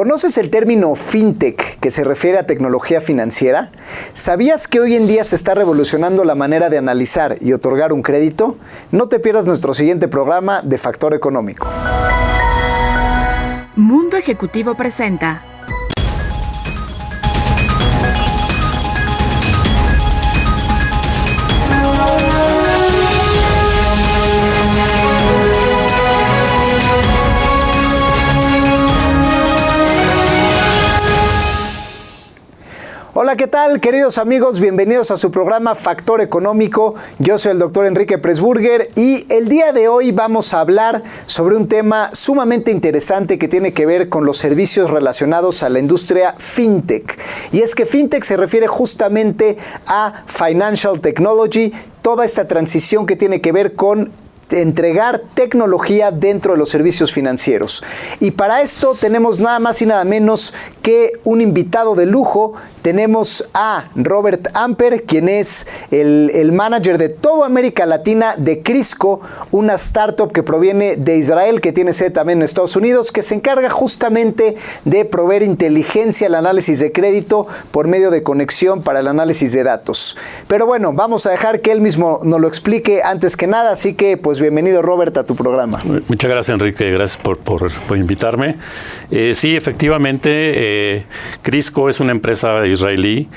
¿Conoces el término fintech, que se refiere a tecnología financiera? ¿Sabías que hoy en día se está revolucionando la manera de analizar y otorgar un crédito? No te pierdas nuestro siguiente programa de Factor Económico. Mundo Ejecutivo presenta. Hola, ¿qué tal, queridos amigos? Bienvenidos a su programa Factor Económico. Yo soy el doctor Enrique Pressburger y el día de hoy vamos a hablar sobre un tema sumamente interesante que tiene que ver con los servicios relacionados a la industria fintech. Y es que fintech se refiere justamente a Financial Technology, toda esta transición que tiene que ver con entregar tecnología dentro de los servicios financieros. Y para esto tenemos nada más y nada menos que un invitado de lujo. Tenemos a Robert Amper, quien es el manager de toda América Latina de Crisco, una startup que proviene de Israel, que tiene sede también en Estados Unidos, que se encarga justamente de proveer inteligencia al análisis de crédito por medio de conexión para el análisis de datos. Pero bueno, vamos a dejar que él mismo nos lo explique antes que nada, así que pues bienvenido, Robert, a tu programa. Muchas gracias, Enrique, gracias por invitarme. Sí, efectivamente, Crisco es una empresa israelí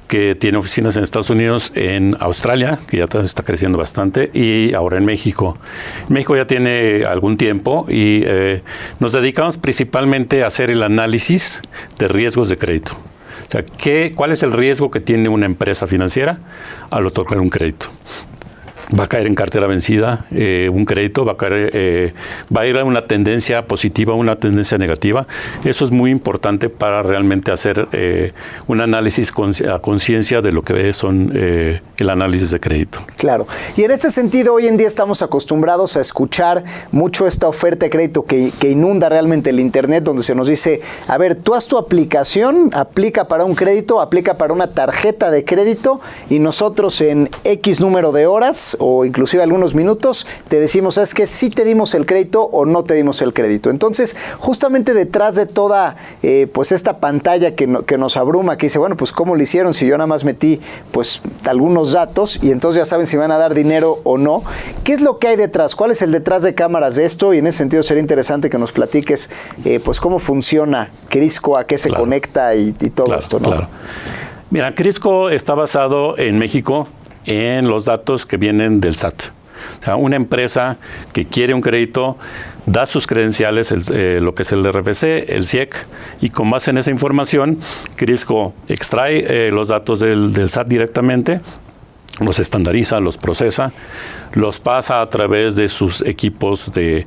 que tiene oficinas en Estados Unidos, en Australia, que ya está creciendo bastante, y ahora en México. México ya tiene algún tiempo y nos dedicamos principalmente a hacer el análisis de riesgos de crédito. O sea, ¿cuál es el riesgo que tiene una empresa financiera al otorgar un crédito? Va a caer en cartera vencida un crédito, va a ir a una tendencia positiva, una tendencia negativa. Eso es muy importante para realmente hacer un análisis a conciencia de lo que son el análisis de crédito. Claro. Y en este sentido, hoy en día estamos acostumbrados a escuchar mucho esta oferta de crédito que inunda realmente el Internet, donde se nos dice, a ver, tú haz tu aplicación, aplica para un crédito, aplica para una tarjeta de crédito, y nosotros en X número de horas o inclusive algunos minutos, te decimos, ¿sabes qué? Si te dimos el crédito o no te dimos el crédito. Entonces, justamente detrás de toda pues esta pantalla que nos abruma, que dice, bueno, pues ¿cómo lo hicieron si yo nada más metí pues algunos datos y entonces ya saben si van a dar dinero o no? ¿Qué es lo que hay detrás? ¿Cuál es el detrás de cámaras de esto? Y en ese sentido sería interesante que nos platiques pues cómo funciona Crisco, a qué se conecta y todo esto, ¿no? Claro. Mira, Crisco está basado en México en los datos que vienen del SAT. O sea, una empresa que quiere un crédito da sus credenciales, lo que es el RFC, el CIEC, y con base en esa información, Crisco extrae los datos del SAT directamente, los estandariza, los procesa, los pasa a través de sus equipos de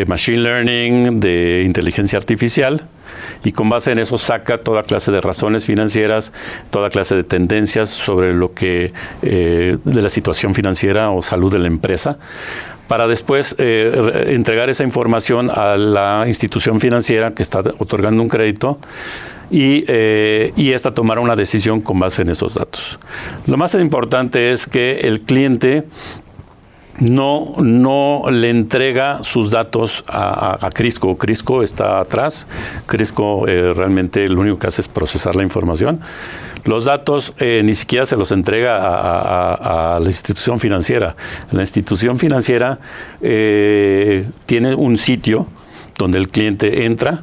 machine learning, de inteligencia artificial, y con base en eso saca toda clase de razones financieras, toda clase de tendencias sobre lo que de la situación financiera o salud de la empresa, para después entregar esa información a la institución financiera que está otorgando un crédito y esta tomará una decisión con base en esos datos. Lo más importante es que el cliente no le entrega sus datos a Crisco. Crisco está atrás. Crisco realmente lo único que hace es procesar la información. Los datos ni siquiera se los entrega a la institución financiera. La institución financiera tiene un sitio donde el cliente entra,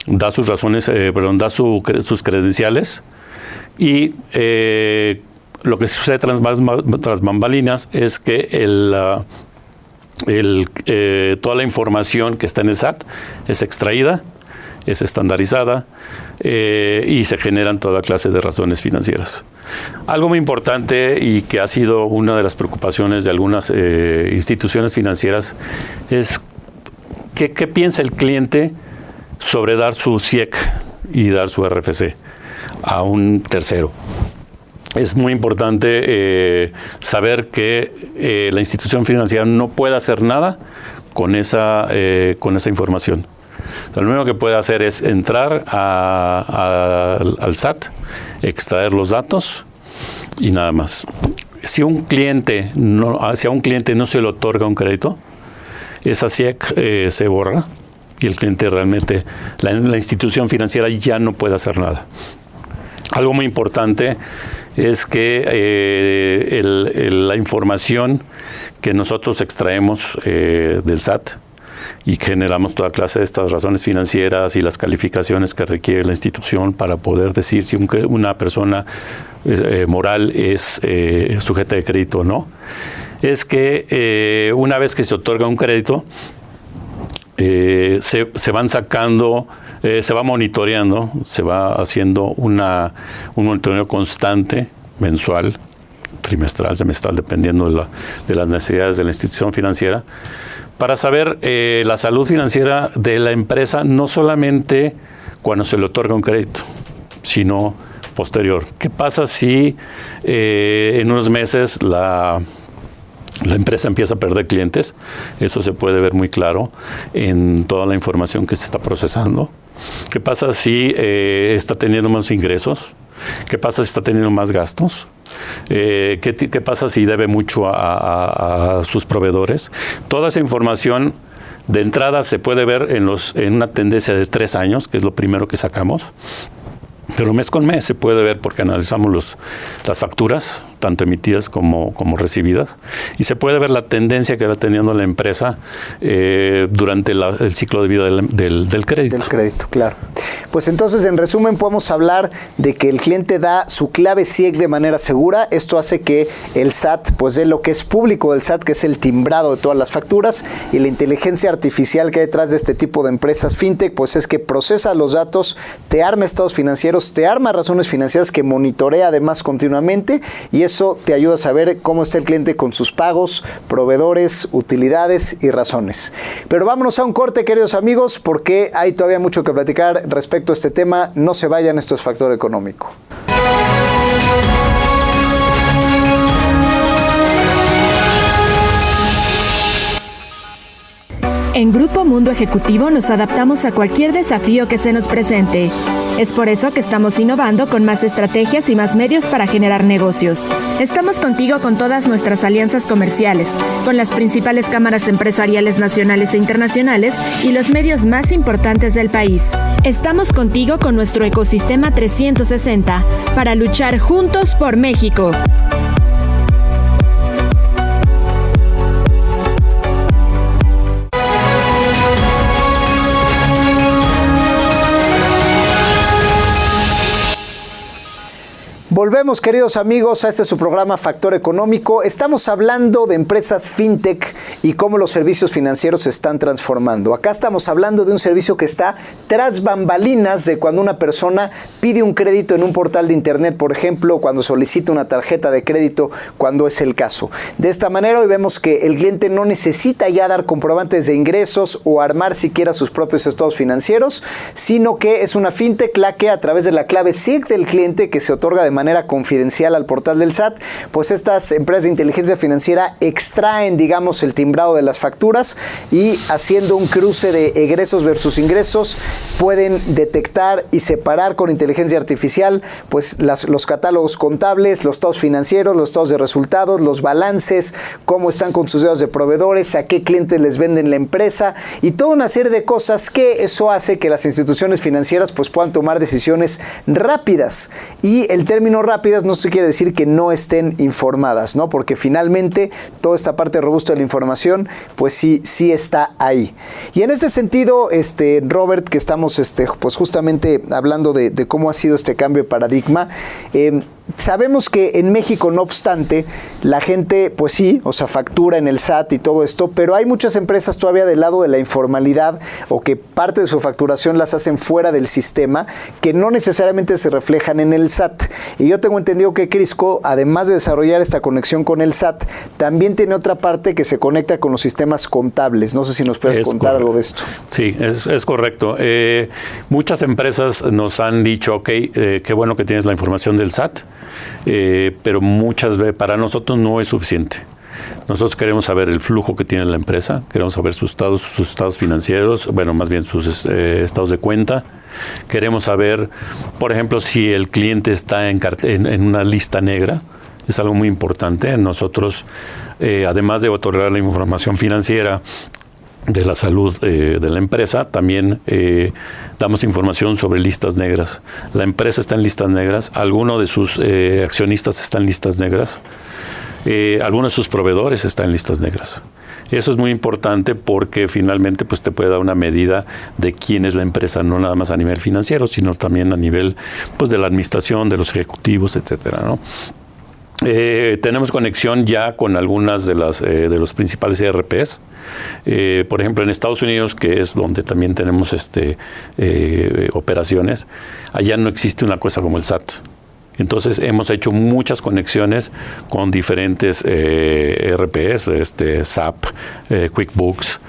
da sus razones, da sus credenciales y lo que sucede tras bambalinas es que toda la información que está en el SAT es extraída, es estandarizada y se generan toda clase de razones financieras. Algo muy importante y que ha sido una de las preocupaciones de algunas instituciones financieras es ¿qué piensa el cliente sobre dar su CIEC y dar su RFC a un tercero? Es muy importante saber que la institución financiera no puede hacer nada con esa información. O sea, lo único que puede hacer es entrar al SAT, extraer los datos y nada más. Si a un cliente no se le otorga un crédito, esa CIEC se borra y el cliente realmente, la institución financiera ya no puede hacer nada. Algo muy importante es que la información que nosotros extraemos del SAT y generamos toda clase de estas razones financieras y las calificaciones que requiere la institución para poder decir si una persona moral es sujeta de crédito o no, es que una vez que se otorga un crédito, se van sacando, se va monitoreando, se va haciendo un monitoreo constante, mensual, trimestral, semestral, dependiendo de las necesidades de la institución financiera, para saber la salud financiera de la empresa, no solamente cuando se le otorga un crédito, sino posterior. ¿Qué pasa si en unos meses la empresa empieza a perder clientes? Eso se puede ver muy claro en toda la información que se está procesando. ¿Qué pasa si está teniendo más ingresos? ¿Qué pasa si está teniendo más gastos? ¿Qué pasa si debe mucho a sus proveedores? Toda esa información de entrada se puede ver en una tendencia de 3 años, que es lo primero que sacamos. Pero mes con mes se puede ver porque analizamos las facturas, tanto emitidas como recibidas, y se puede ver la tendencia que va teniendo la empresa durante el ciclo de vida del crédito. Del crédito, claro. Pues entonces, en resumen, podemos hablar de que el cliente da su clave CIEC de manera segura. Esto hace que el SAT pues dé lo que es público del SAT, que es el timbrado de todas las facturas, y la inteligencia artificial que hay detrás de este tipo de empresas fintech, pues es que procesa los datos, te arma estados financieros, te arma razones financieras que monitorea además continuamente, y eso te ayuda a saber cómo está el cliente con sus pagos, proveedores, utilidades y razones. Pero vámonos a un corte, queridos amigos, porque hay todavía mucho que platicar respecto a este tema. No se vayan, esto es Factor Económico. En Grupo Mundo Ejecutivo nos adaptamos a cualquier desafío que se nos presente. Es por eso que estamos innovando con más estrategias y más medios para generar negocios. Estamos contigo con todas nuestras alianzas comerciales, con las principales cámaras empresariales nacionales e internacionales y los medios más importantes del país. Estamos contigo con nuestro ecosistema 360 para luchar juntos por México. Volvemos, queridos amigos, a este su programa Factor Económico. Estamos hablando de empresas fintech y cómo los servicios financieros se están transformando. Acá estamos hablando de un servicio que está tras bambalinas de cuando una persona pide un crédito en un portal de internet, por ejemplo, cuando solicita una tarjeta de crédito, cuando es el caso. De esta manera hoy vemos que el cliente no necesita ya dar comprobantes de ingresos o armar siquiera sus propios estados financieros, sino que es una fintech la que a través de la clave CIEC del cliente, que se otorga de manera confidencial al portal del SAT, pues estas empresas de inteligencia financiera extraen, digamos, el timbrado de las facturas y haciendo un cruce de egresos versus ingresos, pueden detectar y separar con inteligencia artificial pues los catálogos contables, los estados financieros, los estados de resultados, los balances, cómo están con sus deudas de proveedores, a qué clientes les venden la empresa y toda una serie de cosas que eso hace que las instituciones financieras pues puedan tomar decisiones rápidas. Y el término rápidas no se quiere decir que no estén informadas, ¿no? Porque finalmente toda esta parte robusta de la información pues sí está ahí. Y en ese sentido, Robert, que estamos pues justamente hablando de cómo ha sido este cambio de paradigma, sabemos que en México, no obstante, la gente, pues sí, o sea, factura en el SAT y todo esto, pero hay muchas empresas todavía del lado de la informalidad o que parte de su facturación las hacen fuera del sistema, que no necesariamente se reflejan en el SAT. Y yo tengo entendido que Crisco, además de desarrollar esta conexión con el SAT, también tiene otra parte que se conecta con los sistemas contables. No sé si nos puedes contar algo de esto. Sí, es correcto. Muchas empresas nos han dicho, ok, qué bueno que tienes la información del SAT, pero muchas veces para nosotros no es suficiente. Nosotros queremos saber el flujo que tiene la empresa, queremos saber sus estados financieros, bueno, más bien sus estados de cuenta. Queremos saber, por ejemplo, si el cliente está en una lista negra. Es algo muy importante. Nosotros, además de otorgar la información financiera, de la salud de la empresa. También damos información sobre listas negras. La empresa está en listas negras, algunos de sus accionistas están en listas negras, algunos de sus proveedores están en listas negras. Eso es muy importante porque finalmente pues, te puede dar una medida de quién es la empresa, no nada más a nivel financiero, sino también a nivel pues, de la administración, de los ejecutivos, etcétera, ¿no? Tenemos conexión ya con algunas de los principales ERPs. Por ejemplo, en Estados Unidos, que es donde también tenemos operaciones, allá no existe una cosa como el SAT. Entonces hemos hecho muchas conexiones con diferentes ERPs, SAP, QuickBooks,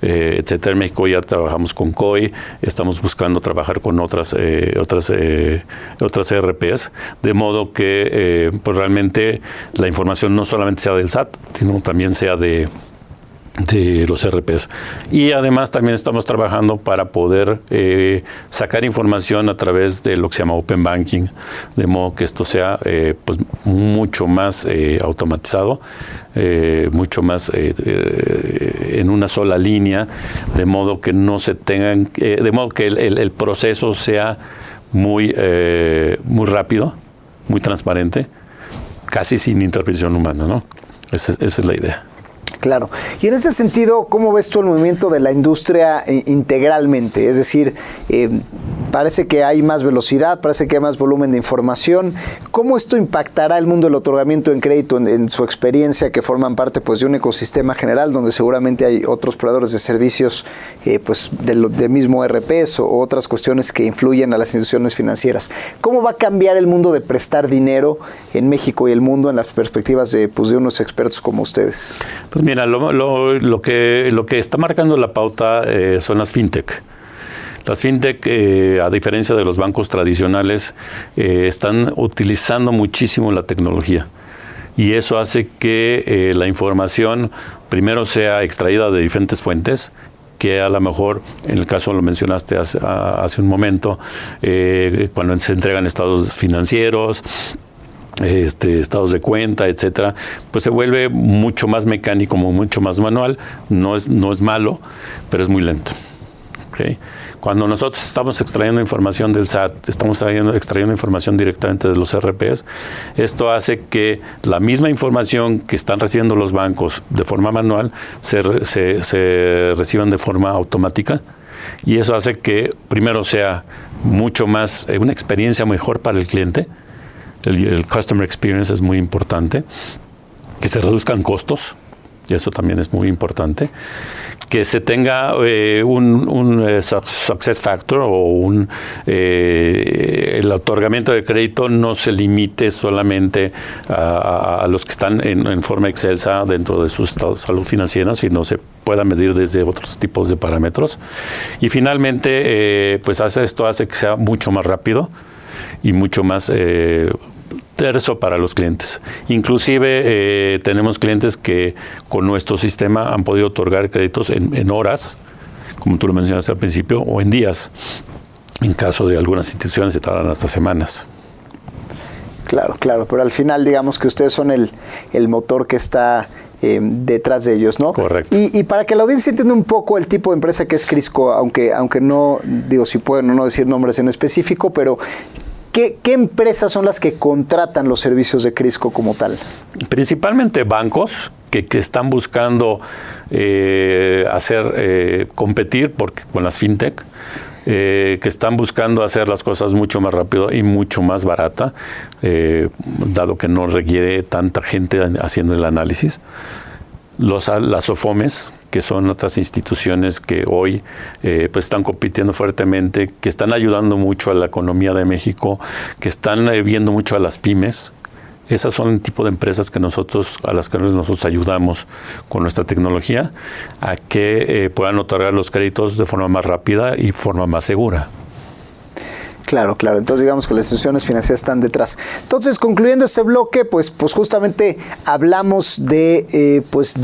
etcétera. En México ya trabajamos con COI, estamos buscando trabajar con otras ERPs, de modo que pues realmente la información no solamente sea del SAT, sino también sea de los ERPs. Y además también estamos trabajando para poder sacar información a través de lo que se llama Open Banking, de modo que esto sea pues mucho más automatizado, mucho más en una sola línea, de modo que no se tengan, de modo que el proceso sea muy rápido, muy transparente, casi sin intervención humana, ¿no? Esa es la idea. Claro. Y en ese sentido, ¿cómo ves tú el movimiento de la industria integralmente? Es decir, parece que hay más velocidad, parece que hay más volumen de información. ¿Cómo esto impactará el mundo del otorgamiento en crédito en su experiencia, que forman parte pues, de un ecosistema general donde seguramente hay otros proveedores de servicios pues, de mismo RPs o otras cuestiones que influyen a las instituciones financieras? ¿Cómo va a cambiar el mundo de prestar dinero en México y el mundo en las perspectivas de unos expertos como ustedes? Pues mira, lo que está marcando la pauta son las fintech. Las fintech, a diferencia de los bancos tradicionales, están utilizando muchísimo la tecnología. Y eso hace que la información primero sea extraída de diferentes fuentes, que a lo mejor, en el caso lo mencionaste hace un momento, cuando se entregan estados financieros, estados de cuenta, etcétera, pues se vuelve mucho más mecánico, mucho más manual. No es malo, pero es muy lento. ¿Okay? Cuando nosotros estamos extrayendo información del SAT, estamos extrayendo información directamente de los RPs, esto hace que la misma información que están recibiendo los bancos de forma manual se reciban de forma automática, y eso hace que primero sea mucho más, una experiencia mejor para el cliente. El customer experience es muy importante, que se reduzcan costos, y eso también es muy importante, que se tenga un success factor o el otorgamiento de crédito no se limite solamente a los que están en forma excelsa dentro de su estado de salud financiera, sino se pueda medir desde otros tipos de parámetros. Y finalmente, pues esto hace que sea mucho más rápido y mucho más terso para los clientes. Inclusive tenemos clientes que con nuestro sistema han podido otorgar créditos en horas, como tú lo mencionaste al principio, o en días. En caso de algunas instituciones se tardan hasta semanas. Claro, pero al final digamos que ustedes son el motor que está detrás de ellos, ¿no? Correcto. Y para que la audiencia entienda un poco el tipo de empresa que es Crisco, aunque no, digo, si pueden o no decir nombres en específico, pero ¿qué empresas son las que contratan los servicios de Crisco como tal? Principalmente bancos que están buscando competir con las fintech, que están buscando hacer las cosas mucho más rápido y mucho más barata, dado que no requiere tanta gente haciendo el análisis. Las OFOMES, que son otras instituciones que hoy pues están compitiendo fuertemente, que están ayudando mucho a la economía de México, que están viendo mucho a las pymes. Esas son el tipo de empresas a las que nosotros ayudamos con nuestra tecnología a que puedan otorgar los créditos de forma más rápida y forma más segura. Claro. Entonces digamos que las instituciones financieras están detrás. Entonces, concluyendo este bloque, pues justamente hablamos de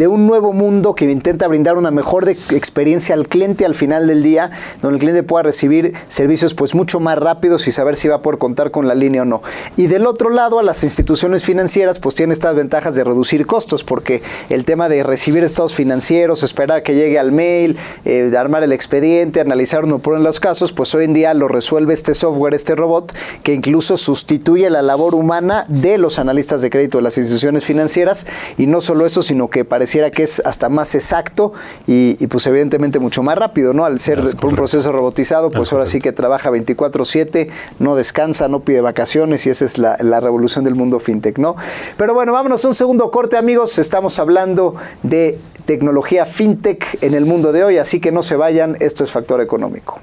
un nuevo mundo que intenta brindar una mejor experiencia al cliente al final del día, donde el cliente pueda recibir servicios pues mucho más rápidos y saber si va a poder contar con la línea o no. Y del otro lado, a las instituciones financieras pues tienen estas ventajas de reducir costos, porque el tema de recibir estados financieros, esperar que llegue al mail, de armar el expediente, analizar uno por uno los casos, pues hoy en día lo resuelve este software, este robot, que incluso sustituye la labor humana de los analistas de crédito de las instituciones financieras. Y no solo eso, sino que pareciera que es hasta más exacto y pues evidentemente mucho más rápido, ¿no? Al ser por un proceso robotizado, pues ahora sí que trabaja 24/7, no descansa, no pide vacaciones, y esa es la revolución del mundo fintech, ¿no? Pero bueno, vámonos a un segundo corte, amigos. Estamos hablando de tecnología fintech en el mundo de hoy, así que no se vayan, esto es Factor Económico.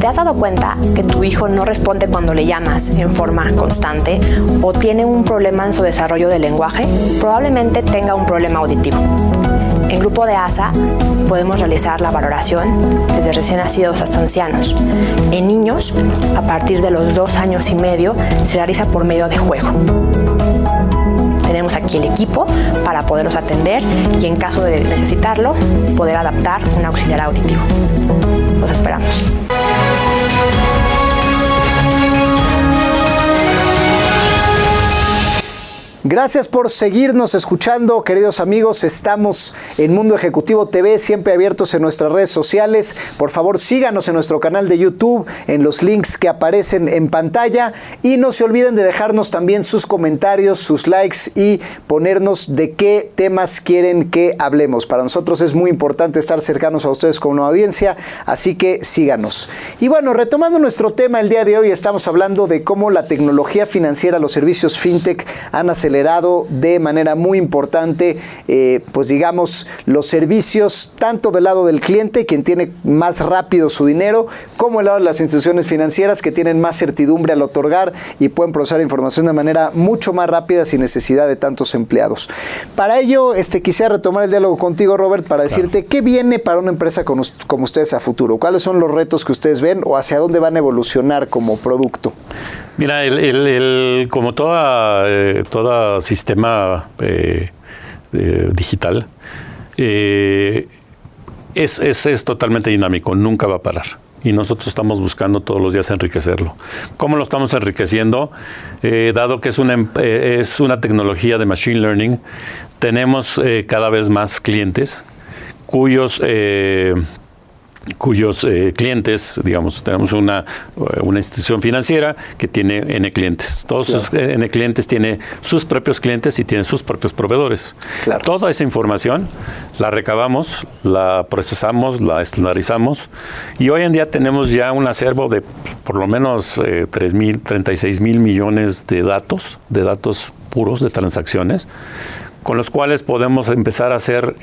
¿Te has dado cuenta que tu hijo no responde cuando le llamas en forma constante o tiene un problema en su desarrollo del lenguaje? Probablemente tenga un problema auditivo. En Grupo de ASA podemos realizar la valoración desde recién nacidos hasta ancianos. En niños, a partir de los 2 años y medio, se realiza por medio de juego. Tenemos aquí el equipo para poderlos atender y, en caso de necesitarlo, poder adaptar un auxiliar auditivo. Los esperamos. Gracias por seguirnos escuchando, queridos amigos. Estamos en Mundo Ejecutivo TV, siempre abiertos en nuestras redes sociales. Por favor, síganos en nuestro canal de YouTube, en los links que aparecen en pantalla. Y no se olviden de dejarnos también sus comentarios, sus likes y ponernos de qué temas quieren que hablemos. Para nosotros es muy importante estar cercanos a ustedes como una audiencia, así que síganos. Y bueno, retomando nuestro tema el día de hoy, estamos hablando de cómo la tecnología financiera, los servicios fintech han acelerado de manera muy importante, pues digamos, los servicios tanto del lado del cliente, quien tiene más rápido su dinero, como del lado de las instituciones financieras, que tienen más certidumbre al otorgar y pueden procesar información de manera mucho más rápida sin necesidad de tantos empleados. Para ello, quisiera retomar el diálogo contigo, Robert, para decirte qué viene para una empresa como ustedes a futuro. ¿Cuáles son los retos que ustedes ven o hacia dónde van a evolucionar como producto? Mira, como todo sistema digital, es totalmente dinámico, nunca va a parar. Y nosotros estamos buscando todos los días enriquecerlo. ¿Cómo lo estamos enriqueciendo? Dado que es una tecnología de Machine Learning, tenemos cada vez más clientes cuyos clientes, digamos, tenemos una institución financiera que tiene N clientes. Todos sus N clientes tiene sus propios clientes y tienen sus propios proveedores. Claro. Toda esa información la recabamos, la procesamos, la estandarizamos y hoy en día tenemos ya un acervo de por lo menos 36 mil millones de datos puros de transacciones, con los cuales podemos empezar a hacer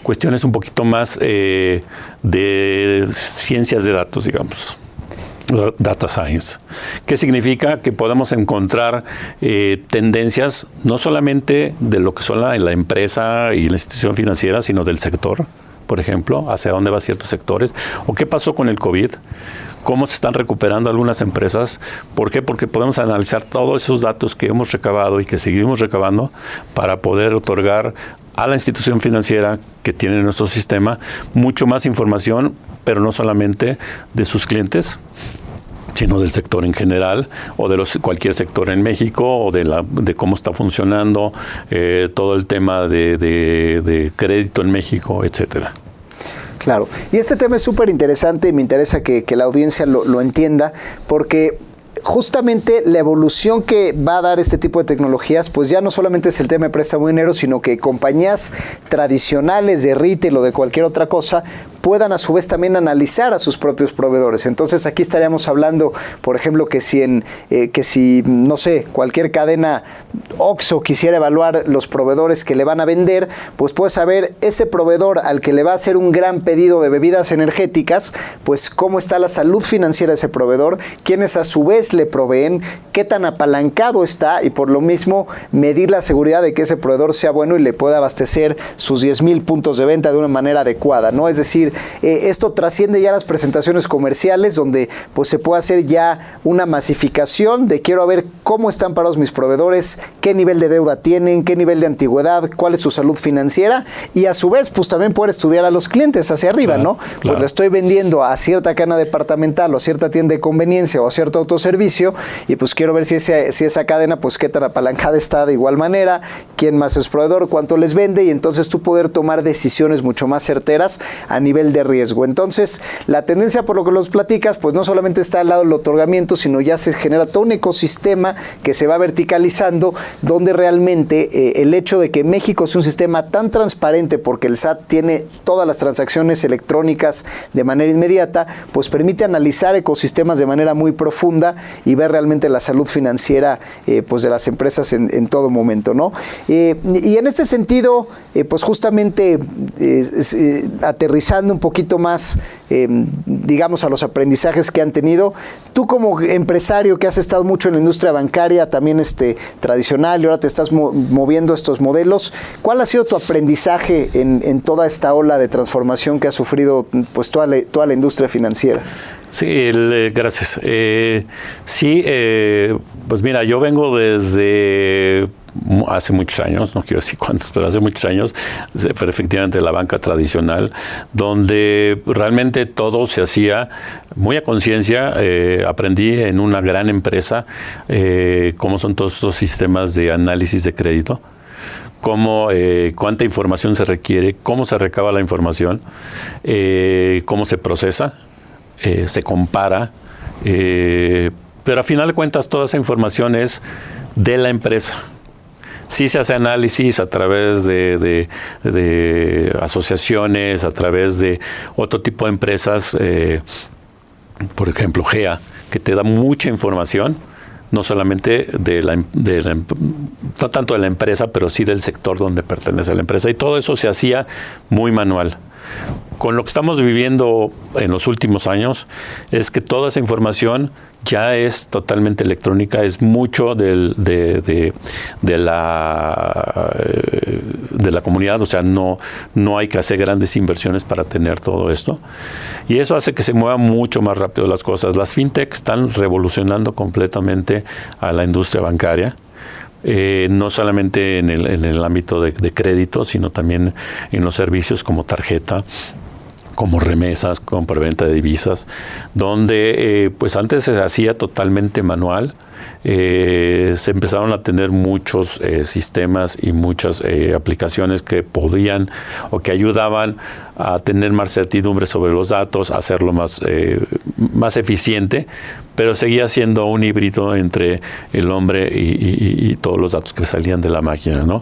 cuestiones un poquito más de ciencias de datos, digamos. Data Science. ¿Qué significa? Que podemos encontrar tendencias no solamente de lo que son la empresa y la institución financiera, sino del sector, por ejemplo, hacia dónde van ciertos sectores, o qué pasó con el COVID, cómo se están recuperando algunas empresas. ¿Por qué? Porque podemos analizar todos esos datos que hemos recabado y que seguimos recabando para poder otorgar a la institución financiera que tiene nuestro sistema mucho más información, pero no solamente de sus clientes, sino del sector en general, o de cualquier sector en México, o de cómo está funcionando todo el tema de crédito en México, etcétera. Claro, y este tema es súper interesante y me interesa que la audiencia lo entienda, porque justamente la evolución que va a dar este tipo de tecnologías, pues ya no solamente es el tema de préstamo de dinero, sino que compañías tradicionales de retail o de cualquier otra cosa puedan a su vez también analizar a sus propios proveedores. Entonces aquí estaríamos hablando, por ejemplo, que si no sé, cualquier cadena Oxxo quisiera evaluar los proveedores que le van a vender, pues puede saber ese proveedor al que le va a hacer un gran pedido de bebidas energéticas, pues cómo está la salud financiera de ese proveedor, quiénes a su vez le proveen, qué tan apalancado está, y por lo mismo medir la seguridad de que ese proveedor sea bueno y le pueda abastecer sus 10,000 puntos de venta de una manera adecuada, ¿no? Es decir, esto trasciende ya las presentaciones comerciales, donde pues se puede hacer ya una masificación de quiero ver cómo están parados mis proveedores, qué nivel de deuda tienen, qué nivel de antigüedad, cuál es su salud financiera, y a su vez pues también poder estudiar a los clientes hacia arriba, claro, ¿no? Claro. Pues le estoy vendiendo a cierta cadena departamental o a cierta tienda de conveniencia o a cierto autoservicio, y pues quiero ver si esa cadena pues qué tan apalancada está de igual manera, quién más es proveedor, cuánto les vende, y entonces tú poder tomar decisiones mucho más certeras a nivel de riesgo. Entonces la tendencia, por lo que los platicas, pues no solamente está al lado del otorgamiento, sino ya se genera todo un ecosistema que se va verticalizando, donde realmente el hecho de que México es un sistema tan transparente, porque el SAT tiene todas las transacciones electrónicas de manera inmediata, pues permite analizar ecosistemas de manera muy profunda y ver realmente la salud financiera pues de las empresas en todo momento, ¿no? Y en este sentido, pues justamente aterrizando un poquito más, digamos, a los aprendizajes que han tenido, tú como empresario que has estado mucho en la industria bancaria, también tradicional, y ahora te estás moviendo estos modelos, ¿cuál ha sido tu aprendizaje en toda esta ola de transformación que ha sufrido pues toda la industria financiera? Sí, gracias. Sí, pues mira, yo vengo desde hace muchos años, no quiero decir cuántos, pero hace muchos años, pero efectivamente la banca tradicional, donde realmente todo se hacía muy a conciencia. Aprendí en una gran empresa cómo son todos estos sistemas de análisis de crédito, cuánta información se requiere, cómo se recaba la información, cómo se procesa, se compara, pero a final de cuentas toda esa información es de la empresa. Sí se hace análisis a través de asociaciones, a través de otro tipo de empresas, por ejemplo GEA, que te da mucha información, no solamente no tanto de la empresa, pero sí del sector donde pertenece a la empresa, y todo eso se hacía muy manual. Con lo que estamos viviendo en los últimos años es que toda esa información ya es totalmente electrónica, es mucho de la comunidad, o sea, no hay que hacer grandes inversiones para tener todo esto. Y eso hace que se muevan mucho más rápido las cosas. Las fintech están revolucionando completamente a la industria bancaria. No solamente en el ámbito de crédito, sino también en los servicios como tarjeta, como remesas, como preventa de divisas, donde pues antes se hacía totalmente manual. Se empezaron a tener muchos sistemas y muchas aplicaciones que podían o que ayudaban a tener más certidumbre sobre los datos, a hacerlo más eficiente, pero seguía siendo un híbrido entre el hombre y todos los datos que salían de la máquina, ¿no?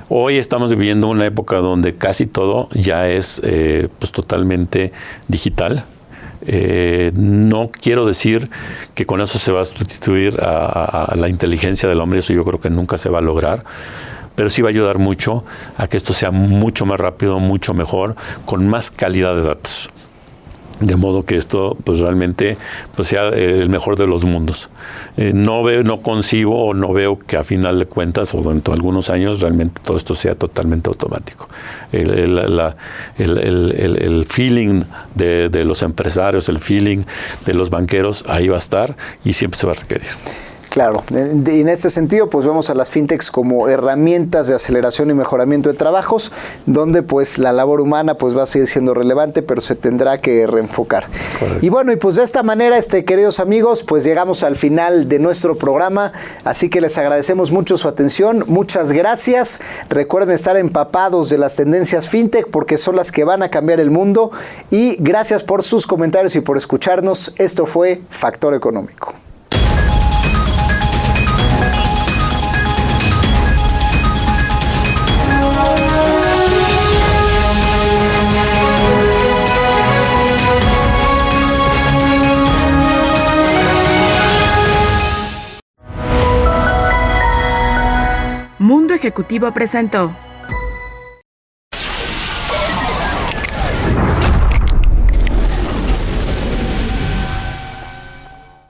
Hoy estamos viviendo una época donde casi todo ya es pues totalmente digital. No quiero decir que con eso se va a sustituir a la inteligencia del hombre, eso yo creo que nunca se va a lograr, pero sí va a ayudar mucho a que esto sea mucho más rápido, mucho mejor, con más calidad de datos. De modo que esto pues realmente pues sea el mejor de los mundos. No concibo o no veo que a final de cuentas o dentro de algunos años realmente todo esto sea totalmente automático. El feeling de los empresarios, el feeling de los banqueros, ahí va a estar y siempre se va a requerir. Claro, y en este sentido pues vemos a las fintechs como herramientas de aceleración y mejoramiento de trabajos, donde pues la labor humana pues va a seguir siendo relevante, pero se tendrá que reenfocar. Correcto. Y bueno, y pues de esta manera, queridos amigos, pues llegamos al final de nuestro programa, así que les agradecemos mucho su atención, muchas gracias. Recuerden estar empapados de las tendencias fintech porque son las que van a cambiar el mundo, y gracias por sus comentarios y por escucharnos. Esto fue Factor Económico. Mundo Ejecutivo presentó